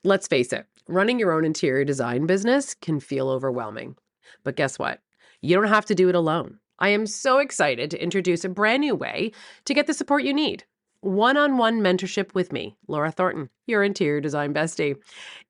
Let's face it, running your own interior design business can feel overwhelming. But guess what? You don't have to do it alone. I am so excited to introduce a brand new way to get the support you need. One-on-one mentorship with me, Laura Thornton, your interior design bestie.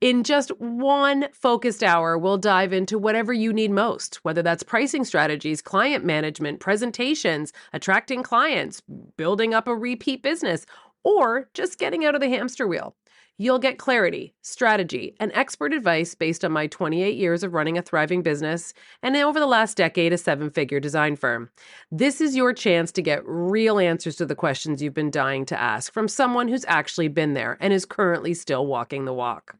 In just one focused hour, we'll dive into whatever you need most, whether that's pricing strategies, client management, presentations, attracting clients, building up a repeat business, or just getting out of the hamster wheel. You'll get clarity, strategy, and expert advice based on my 28 years of running a thriving business and over the last decade, a seven-figure design firm. This is your chance to get real answers to the questions you've been dying to ask from someone who's actually been there and is currently still walking the walk.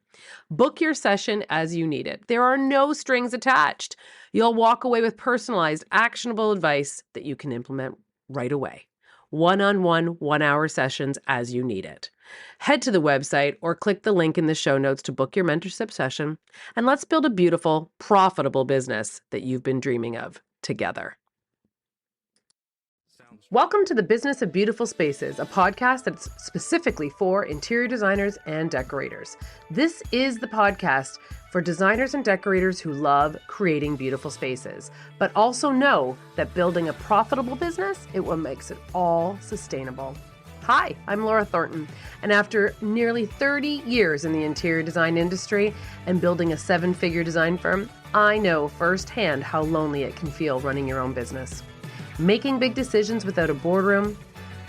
Book your session as you need it. There are no strings attached. You'll walk away with personalized, actionable advice that you can implement right away. One-on-one, 1-hour sessions as you need it. Head to the website or click the link in the show notes to book your mentorship session, and let's build a beautiful, profitable business that you've been dreaming of together. Welcome to the Business of Beautiful Spaces, a podcast that's specifically for interior designers and decorators. This is the podcast for designers and decorators who love creating beautiful spaces, but also know that building a profitable business, it what makes it all sustainable. Hi, I'm Laura Thornton, and after nearly 30 years in the interior design industry and building a seven-figure design firm, I know firsthand how lonely it can feel running your own business. Making big decisions without a boardroom,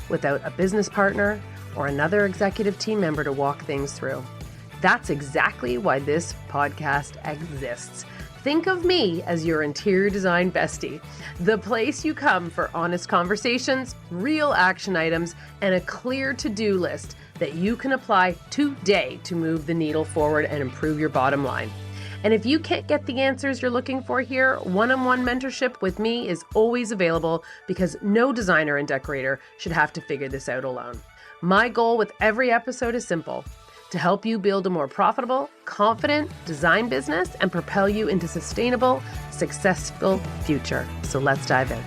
without a business partner, or another executive team member to walk things through. That's exactly why this podcast exists. Think of me as your interior design bestie, the place you come for honest conversations, real action items, and a clear to-do list that you can apply today to move the needle forward and improve your bottom line. And if you can't get the answers you're looking for here, one-on-one mentorship with me is always available because no designer and decorator should have to figure this out alone. My goal with every episode is simple: to help you build a more profitable, confident design business and propel you into sustainable, successful future. So let's dive in.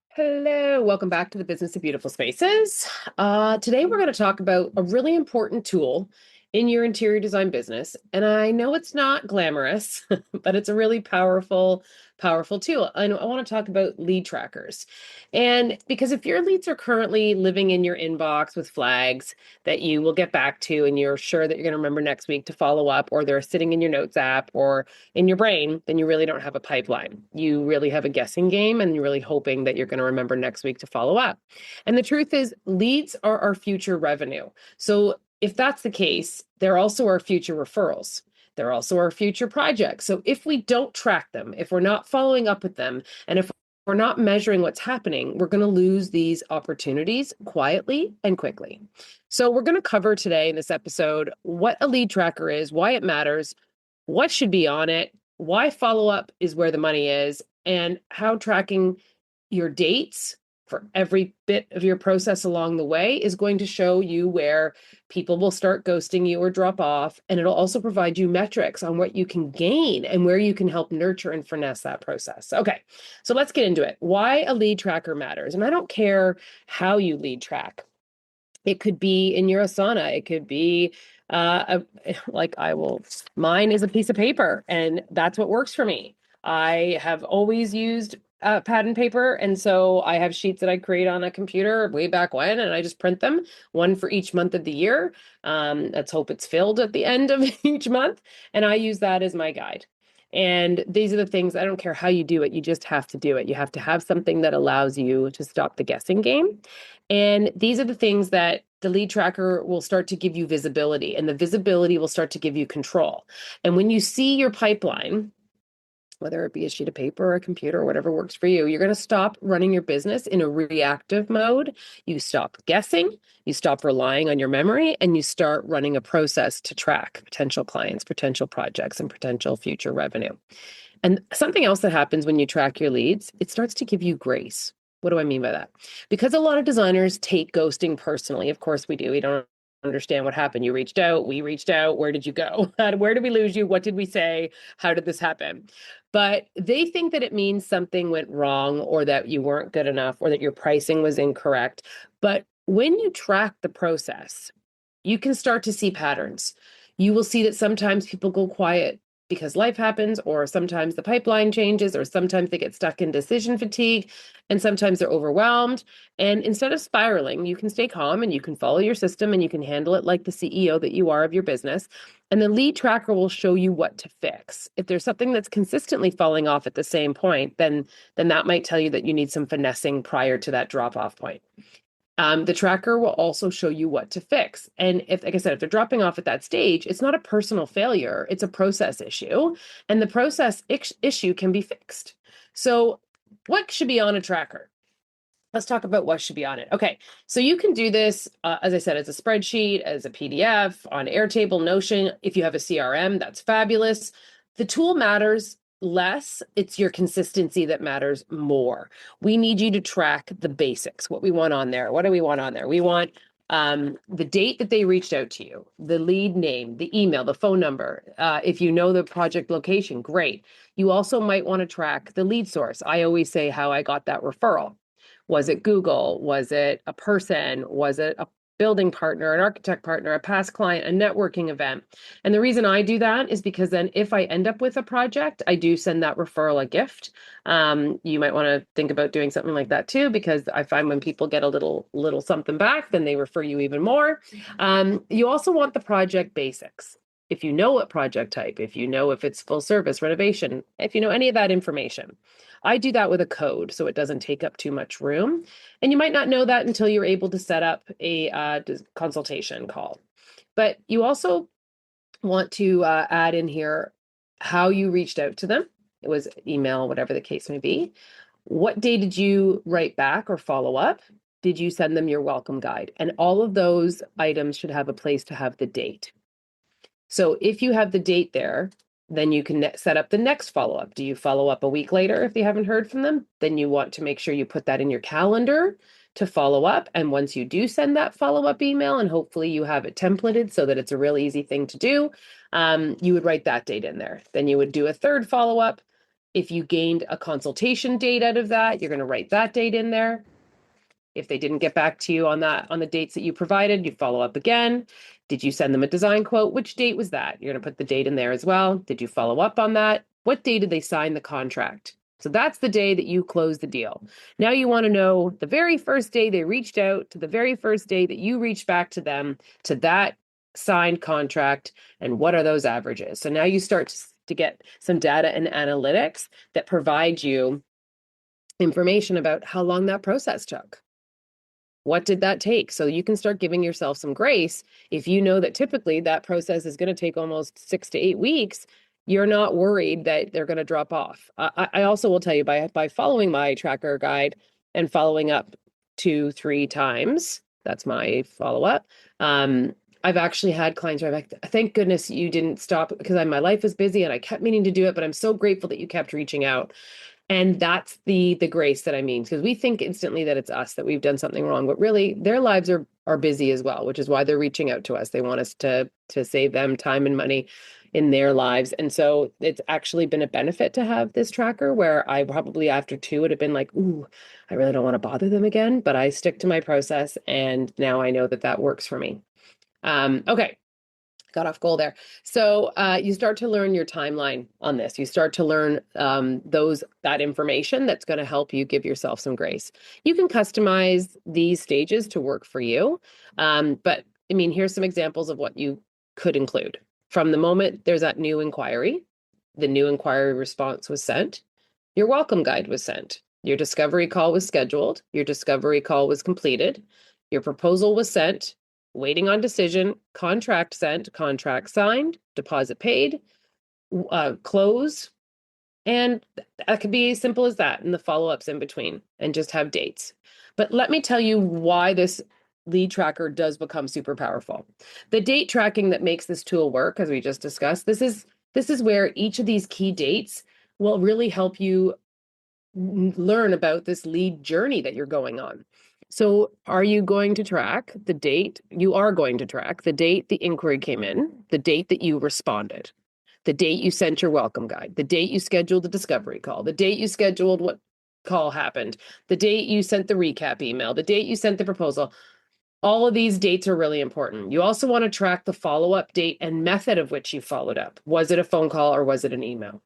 Hello, welcome back to the Business of Beautiful Spaces. Today we're going to talk about a really important tool in your interior design business. And I know it's not glamorous, but it's a really powerful tool. I want to talk about lead trackers. And because if your leads are currently living in your inbox with flags that you will get back to, and you're sure that you're going to remember next week to follow up, or they're sitting in your notes app or in your brain, then you really don't have a pipeline. You really have a guessing game, and you're really hoping that you're going to remember next week to follow up. And the truth is, leads are our future revenue. So if that's the case, they're also our future referrals. They're also our future projects. So if we don't track them, if we're not following up with them, and if we're not measuring what's happening, we're going to lose these opportunities quietly and quickly. So we're going to cover today in this episode what a lead tracker is, why it matters, what should be on it, why follow-up is where the money is, and how tracking your dates for every bit of your process along the way is going to show you where people will start ghosting you or drop off. And it'll also provide you metrics on what you can gain and where you can help nurture and finesse that process. Okay, so let's get into it. Why a lead tracker matters. And I don't care how you lead track. It could be in your Asana. It could be mine is a piece of paper, and that's what works for me. I have always used pad and paper. And so I have sheets that I create on a computer way back when, and I just print them, one for each month of the year. Let's hope it's filled at the end of each month. And I use that as my guide. And these are the things, I don't care how you do it, you just have to do it. You have to have something that allows you to stop the guessing game. And these are the things that the lead tracker will start to give you visibility, and the visibility will start to give you control. And when you see your pipeline, whether it be a sheet of paper or a computer or whatever works for you, you're going to stop running your business in a reactive mode. You stop guessing, you stop relying on your memory, and you start running a process to track potential clients, potential projects, and potential future revenue. And something else that happens when you track your leads, it starts to give you grace. What do I mean by that? Because a lot of designers take ghosting personally. Of course we do. We don't understand what happened. You reached out, we reached out. Where did you go? Where did we lose you? What did we say? How did this happen? But they think that it means something went wrong, or that you weren't good enough, or that your pricing was incorrect. But when you track the process, you can start to see patterns. You will see that sometimes people go quiet because life happens, or sometimes the pipeline changes, or sometimes they get stuck in decision fatigue, and sometimes they're overwhelmed. And instead of spiraling, you can stay calm and you can follow your system and you can handle it like the CEO that you are of your business. And the lead tracker will show you what to fix. If there's something that's consistently falling off at the same point, then that might tell you that you need some finessing prior to that drop-off point. The tracker will also show you what to fix. And if, like I said, if they're dropping off at that stage, it's not a personal failure, it's a process issue. And the process issue can be fixed. So what should be on a tracker? Let's talk about what should be on it. Okay, so you can do this, as I said, as a spreadsheet, as a PDF, on Airtable, Notion. If you have a CRM, that's fabulous. The tool matters less. It's your consistency that matters more. We need you to track the basics, what we want on there. What do we want on there? We want the date that they reached out to you, the lead name, the email, the phone number. If you know the project location, great. You also might want to track the lead source. I always say how I got that referral. Was it Google? Was it a person? Was it a building partner, an architect partner, a past client, a networking event? And the reason I do that is because then if I end up with a project, I do send that referral a gift. You might want to think about doing something like that too, because I find when people get a little something back, then they refer you even more. You also want the project basics. If you know what project type, if you know if it's full service renovation, if you know any of that information. I do that with a code so it doesn't take up too much room. And you might not know that until you're able to set up a consultation call. But you also want to add in here how you reached out to them. It was email, whatever the case may be. What day did you write back or follow up? Did you send them your welcome guide? And all of those items should have a place to have the date. So if you have the date there, then you can set up the next follow-up. Do you follow up a week later if you haven't heard from them? Then you want to make sure you put that in your calendar to follow up. And once you do send that follow-up email, and hopefully you have it templated so that it's a really easy thing to do, you would write that date in there. Then you would do a third follow-up. If you gained a consultation date out of that, you're going to write that date in there. If they didn't get back to you on the dates that you provided, you follow up again. Did you send them a design quote? Which date was that? You're going to put the date in there as well. Did you follow up on that? What day did they sign the contract? So that's the day that you close the deal. Now you want to know the very first day they reached out to the very first day that you reached back to them to that signed contract, and what are those averages? So now you start to get some data and analytics that provide you information about how long that process took. What did that take? So you can start giving yourself some grace. If you know that typically that process is going to take almost 6 to 8 weeks, you're not worried that they're going to drop off. I also will tell you by following my tracker guide and following up 2-3 times, that's my follow-up. I've actually had clients where I'm like, thank goodness you didn't stop, because my life was busy and I kept meaning to do it, but I'm so grateful that you kept reaching out. And that's the grace that I mean, because we think instantly that it's us, that we've done something wrong, but really their lives are busy as well, which is why they're reaching out to us. They want us to save them time and money in their lives. And so it's actually been a benefit to have this tracker, where I probably after 2 would have been like, ooh, I really don't want to bother them again, but I stick to my process. And now I know that works for me. Okay. Got off goal there. So you start to learn your timeline on this. You start to learn that information that's going to help you give yourself some grace. You can customize these stages to work for you. But I mean, here's some examples of what you could include. From the moment there's that new inquiry, the new inquiry response was sent, your welcome guide was sent, your discovery call was scheduled, your discovery call was completed, your proposal was sent, waiting on decision, contract sent, contract signed, deposit paid, close. And that could be as simple as that, and the follow-ups in between, and just have dates. But let me tell you why this lead tracker does become super powerful. The date tracking that makes this tool work, as we just discussed, this is where each of these key dates will really help you learn about this lead journey that you're going on. So are you going to track the date? You are going to track the date the inquiry came in, the date that you responded, the date you sent your welcome guide, the date you scheduled the discovery call, the date you scheduled what call happened, the date you sent the recap email, the date you sent the proposal. All of these dates are really important. You also want to track the follow-up date and method of which you followed up. Was it a phone call or was it an email?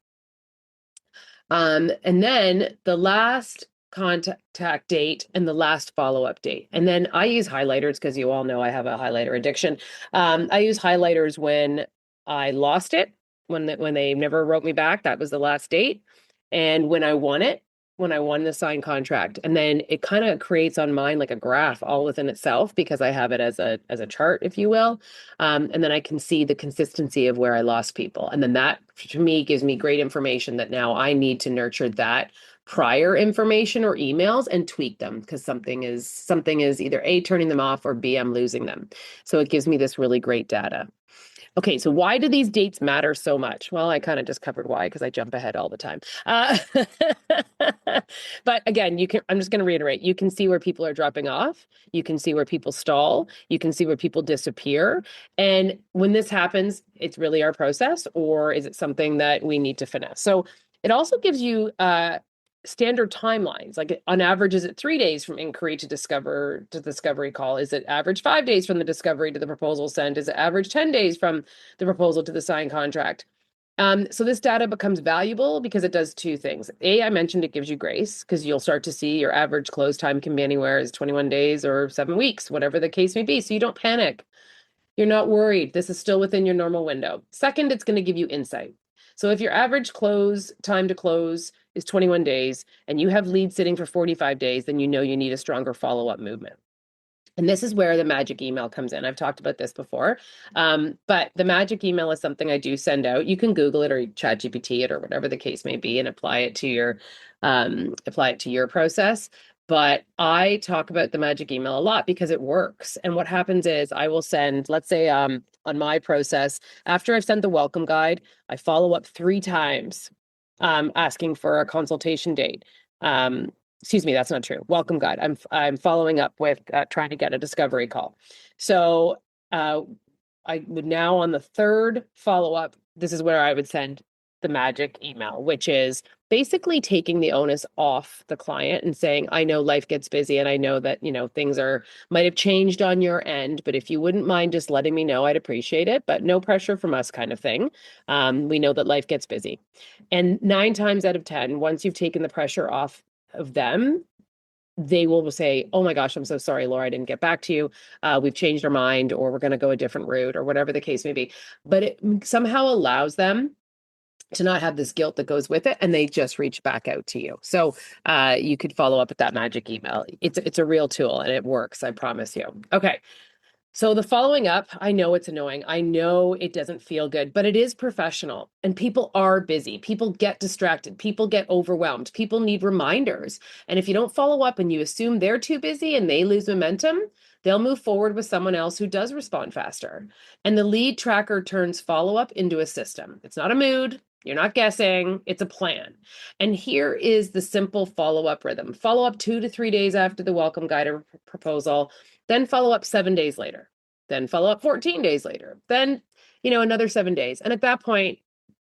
And then the last contact date and the last follow-up date. And then I use highlighters because you all know I have a highlighter addiction. I use highlighters when I lost it, when they never wrote me back, that was the last date. And when I won it, when I won the signed contract. And then it kind of creates on mine like a graph all within itself because I have it as a chart, if you will. And then I can see the consistency of where I lost people. And then that to me gives me great information that now I need to nurture that prior information or emails and tweak them because something is either A, turning them off, or B, I'm losing them. So it gives me this really great data. Okay, so why do these dates matter so much? Well, I kind of just covered why because I jump ahead all the time. But again, I'm just going to reiterate, you can see where people are dropping off. You can see where people stall. You can see where people disappear. And when this happens, it's really our process, or is it something that we need to finesse? So it also gives you standard timelines. Like on average, is it 3 days from inquiry to discovery call? Is it average 5 days from the discovery to the proposal sent? Is it average 10 days from the proposal to the signed contract? So this data becomes valuable because it does two things. I mentioned it gives you grace because you'll start to see your average close time can be anywhere as 21 days or 7 weeks, whatever the case may be. So you don't panic. You're not worried. This is still within your normal window. Second, it's going to give you insight. So if your average close time to close is 21 days and you have leads sitting for 45 days, then you know you need a stronger follow-up movement. And this is where the magic email comes in. I've talked about this before, but the magic email is something I do send out. You can Google it or ChatGPT it or whatever the case may be and apply it to your process. But I talk about the magic email a lot because it works. And what happens is I will send, let's say, on my process, after I've sent the welcome guide, I follow up 3 times, asking for a consultation date. Excuse me, that's not true. Welcome guide. I'm following up with trying to get a discovery call. So I would now on the third follow-up, this is where I would send the magic email, which is basically taking the onus off the client and saying, I know life gets busy and I know that, things might have changed on your end, but if you wouldn't mind just letting me know, I'd appreciate it, but no pressure from us kind of thing. We know that life gets busy. And 9 times out of 10, once you've taken the pressure off of them, they will say, oh my gosh, I'm so sorry, Laura, I didn't get back to you. We've changed our mind, or we're going to go a different route, or whatever the case may be. But it somehow allows them to not have this guilt that goes with it, and they just reach back out to you. So you could follow up with that magic email. It's a real tool and it works, I promise you. Okay. So the following up, I know it's annoying. I know it doesn't feel good, but it is professional and people are busy. People get distracted. People get overwhelmed. People need reminders. And if you don't follow up and you assume they're too busy and they lose momentum, they'll move forward with someone else who does respond faster. And the lead tracker turns follow-up into a system. It's not a mood. You're not guessing. It's a plan. And here is the simple follow-up rhythm. Follow up 2 to 3 days after the welcome guide or proposal. Then follow up 7 days later, then follow up 14 days later, then, another 7 days. And at that point,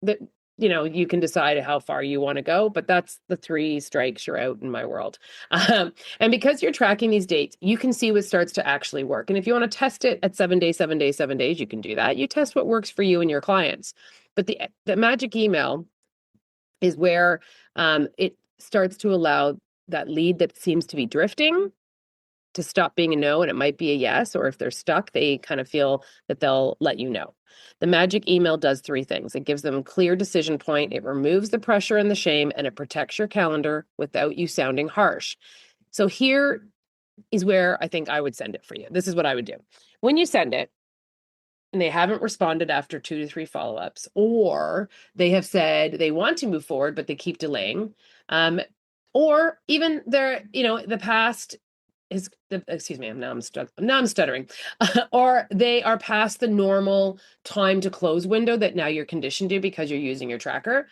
that, you can decide how far you want to go, but that's the 3 strikes, you're out in my world. And because you're tracking these dates, you can see what starts to actually work. And if you want to test it at 7 days, 7 days, 7 days, you can do that. You test what works for you and your clients. But the magic email is where it starts to allow that lead that seems to be drifting to stop being a no, and it might be a yes, or if they're stuck, they kind of feel that they'll let you know. The magic email does 3 things. It gives them a clear decision point, it removes the pressure and the shame, and it protects your calendar without you sounding harsh. So here is where I think I would send it for you. This is what I would do. When you send it, and they haven't responded after 2 to 3 follow-ups, or they have said they want to move forward, but they keep delaying, or even the past is excuse me, now I'm stuttering, or they are past the normal time to close window that now you're conditioned to because you're using your tracker.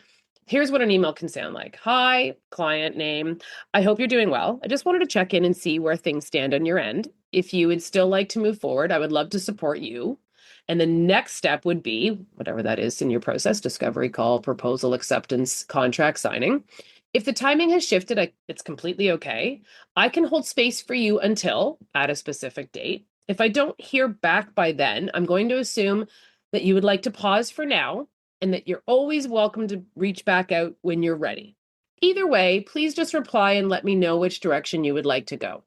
Here's what an email can sound like. Hi, client name. I hope you're doing well. I just wanted to check in and see where things stand on your end. If you would still like to move forward, I would love to support you. And the next step would be, whatever that is in your process, discovery call, proposal, acceptance, contract signing. If the timing has shifted, it's completely okay. I can hold space for you until at a specific date. If I don't hear back by then, I'm going to assume that you would like to pause for now and that you're always welcome to reach back out when you're ready. Either way, please just reply and let me know which direction you would like to go.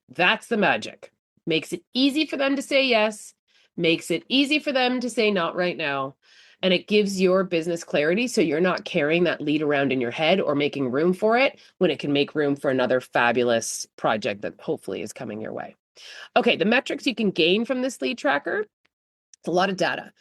That's the magic. Makes it easy for them to say yes, makes it easy for them to say not right now, and it gives your business clarity so you're not carrying that lead around in your head or making room for it when it can make room for another fabulous project that hopefully is coming your way. Okay, the metrics you can gain from this lead tracker, it's a lot of data.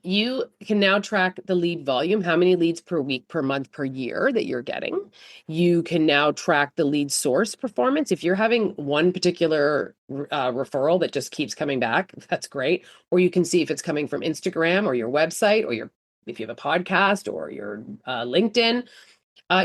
You can now track the lead volume, how many leads per week, per month, per year that you're getting. You can now track the lead source performance. If you're having one particular referral that just keeps coming back, that's great. Or you can see if it's coming from Instagram or your website or if you have a podcast or your LinkedIn.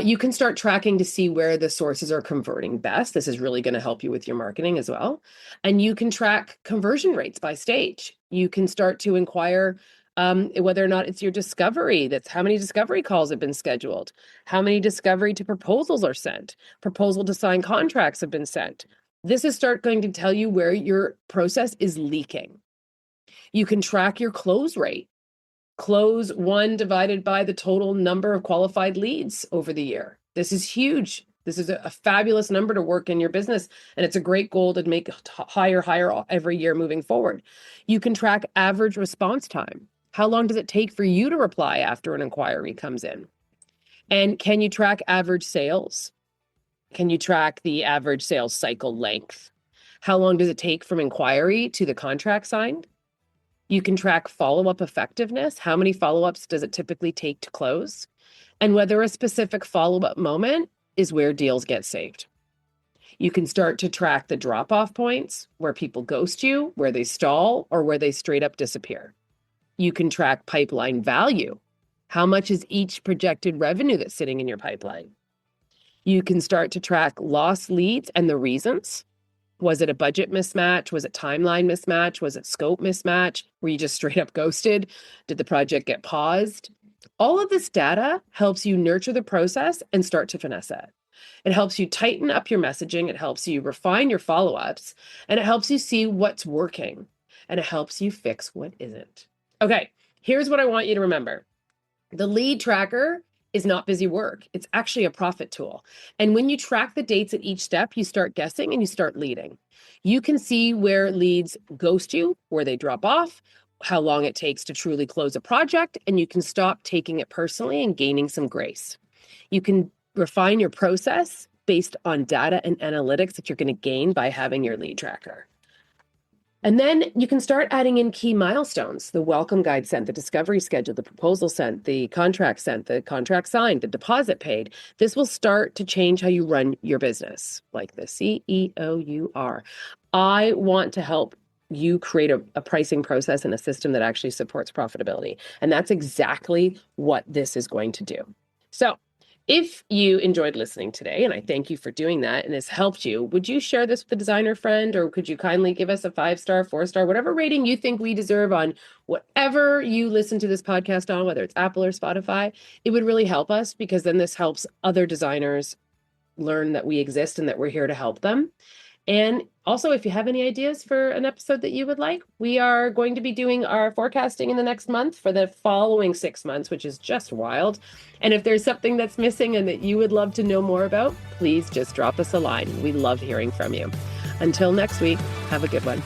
You can start tracking to see where the sources are converting best. This is really going to help you with your marketing as well. And you can track conversion rates by stage. You can start to inquire whether or not it's your discovery. That's how many discovery calls have been scheduled, how many discovery to proposals are sent, proposal to sign contracts have been sent. This is going to tell you where your process is leaking. You can track your close rate. Close one divided by the total number of qualified leads over the year. This is huge. This is a fabulous number to work in your business, and it's a great goal to make higher every year moving forward. You can track average response time. How long does it take for you to reply after an inquiry comes in? And can you track average sales? Can you track the average sales cycle length? How long does it take from inquiry to the contract signed? You can track follow-up effectiveness. How many follow-ups does it typically take to close? And whether a specific follow-up moment is where deals get saved. You can start to track the drop-off points, where people ghost you, where they stall, or where they straight up disappear. You can track pipeline value. How much is each projected revenue that's sitting in your pipeline? You can start to track lost leads and the reasons. Was it a budget mismatch? Was it timeline mismatch? Was it scope mismatch? Were you just straight up ghosted? Did the project get paused? All of this data helps you nurture the process and start to finesse it. It helps you tighten up your messaging. It helps you refine your follow-ups, and it helps you see what's working, and it helps you fix what isn't. Okay, here's what I want you to remember. The lead tracker is not busy work. It's actually a profit tool. And when you track the dates at each step, you start guessing and you start leading. You can see where leads ghost you, where they drop off, how long it takes to truly close a project, and you can stop taking it personally and gaining some grace. You can refine your process based on data and analytics that you're going to gain by having your lead tracker. And then you can start adding in key milestones: the welcome guide sent, the discovery schedule, the proposal sent, the contract sent, the contract signed, the deposit paid. This will start to change how you run your business, like the CEO you are. I want to help you create a pricing process and a system that actually supports profitability. And that's exactly what this is going to do. So if you enjoyed listening today, and I thank you for doing that, and this helped you, would you share this with a designer friend, or could you kindly give us a 5-star, 4-star, whatever rating you think we deserve on whatever you listen to this podcast on, whether it's Apple or Spotify? It would really help us, because then this helps other designers learn that we exist and that we're here to help them. And also, if you have any ideas for an episode that you would like, we are going to be doing our forecasting in the next month for the following 6 months, which is just wild. And if there's something that's missing and that you would love to know more about, please just drop us a line. We love hearing from you. Until next week, have a good one.